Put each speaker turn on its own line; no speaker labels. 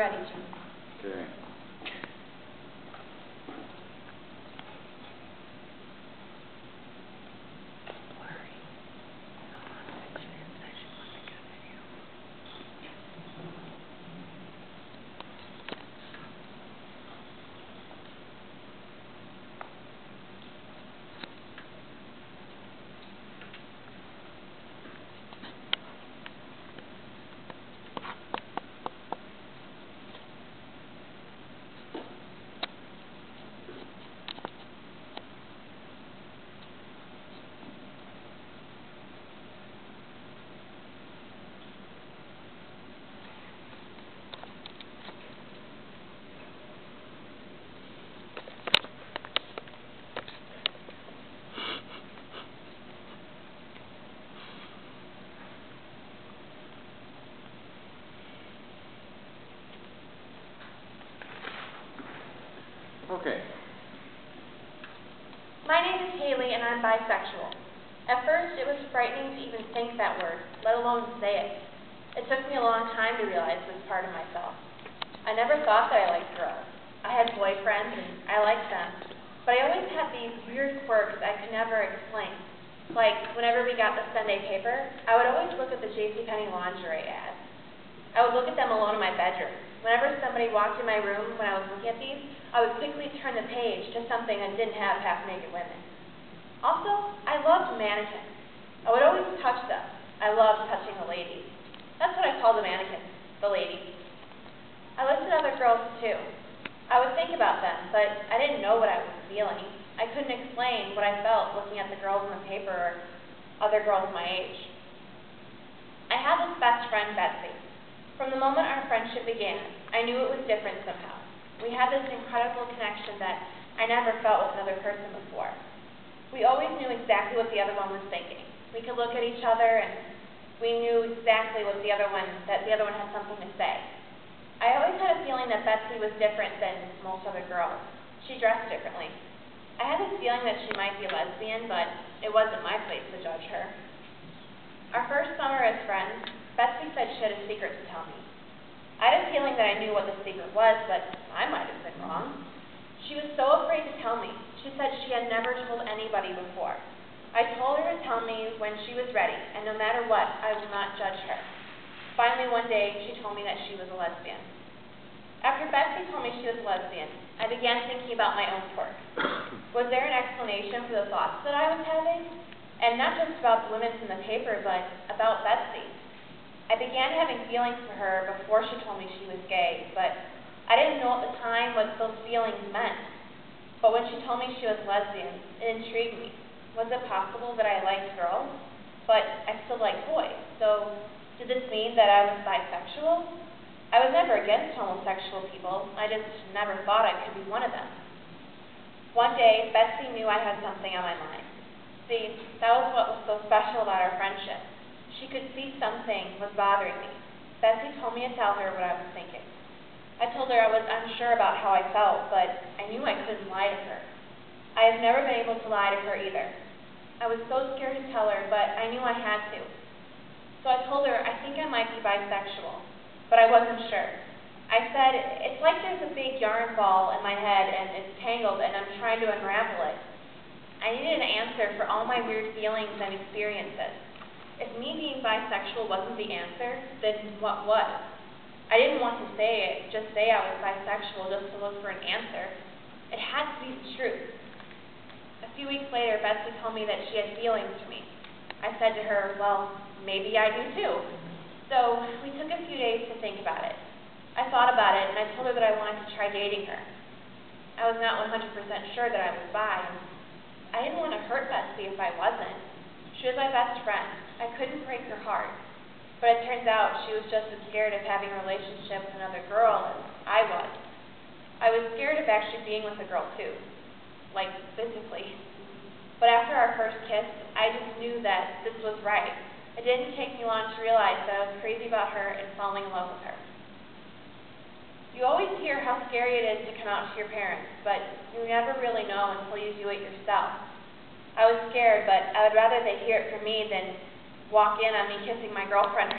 ready, John.
Okay. Okay.
My name is Haley, and I'm bisexual. At first, it was frightening to even think that word, let alone say it. It took me a long time to realize this part of myself. I never thought that I liked girls. I had boyfriends, and I liked them. But I always had these weird quirks I could never explain. Like, whenever we got the Sunday paper, I would always look at the JCPenney lingerie ads. I would look at them alone in my bedroom. Whenever somebody walked in my room when I was looking at these, I would quickly turn the page to something that didn't have half-naked women. Also, I loved mannequins. I would always touch them. I loved touching the ladies. That's what I call the mannequins, the ladies. I looked at other girls, too. I would think about them, but I didn't know what I was feeling. I couldn't explain what I felt looking at the girls in the paper or other girls my age. I had this best friend, Betsy. From the moment our friendship began, I knew it was different somehow. We had this incredible connection that I never felt with another person before. We always knew exactly what the other one was thinking. We could look at each other and we knew exactly what that the other one had something to say. I always had a feeling that Betsy was different than most other girls. She dressed differently. I had this feeling that she might be lesbian, but it wasn't my place to judge her. Our first summer as friends, Betsy said she had a secret to tell me. I had a feeling that I knew what the secret was, but I might have been wrong. She was so afraid to tell me. She said she had never told anybody before. I told her to tell me when she was ready, and no matter what, I will not judge her. Finally, one day, she told me that she was a lesbian. After Betsy told me she was a lesbian, I began thinking about my own quirk. Was there an explanation for the thoughts that I was having? And not just about the women in the paper, but about Betsy. I began having feelings for her before she told me she was gay, but I didn't know at the time what those feelings meant. But when she told me she was lesbian, it intrigued me. Was it possible that I liked girls, but I still liked boys? So, did this mean that I was bisexual? I was never against homosexual people. I just never thought I could be one of them. One day, Betsy knew I had something on my mind. See, that was what was so special about our friendship. She could see something was bothering me. Betsy told me to tell her what I was thinking. I told her I was unsure about how I felt, but I knew I couldn't lie to her. I have never been able to lie to her either. I was so scared to tell her, but I knew I had to. So I told her I think I might be bisexual, but I wasn't sure. I said, it's like there's a big yarn ball in my head and it's tangled and I'm trying to unravel it. I needed an answer for all my weird feelings and experiences. If me being bisexual wasn't the answer, then what was? I didn't want to just say I was bisexual just to look for an answer. It had to be the truth. A few weeks later, Betsy told me that she had feelings for me. I said to her, well, maybe I do too. So we took a few days to think about it. I thought about it, and I told her that I wanted to try dating her. I was not 100% sure that I was bi. I didn't want to hurt Betsy if I wasn't. She was my best friend. I couldn't break her heart. But it turns out she was just as scared of having a relationship with another girl as I was. I was scared of actually being with a girl too, like physically. But after our first kiss, I just knew that this was right. It didn't take me long to realize that I was crazy about her and falling in love with her. You always hear how scary it is to come out to your parents, but you never really know until you do it yourself. I was scared, but I would rather they hear it from me than walk in on me kissing my girlfriend.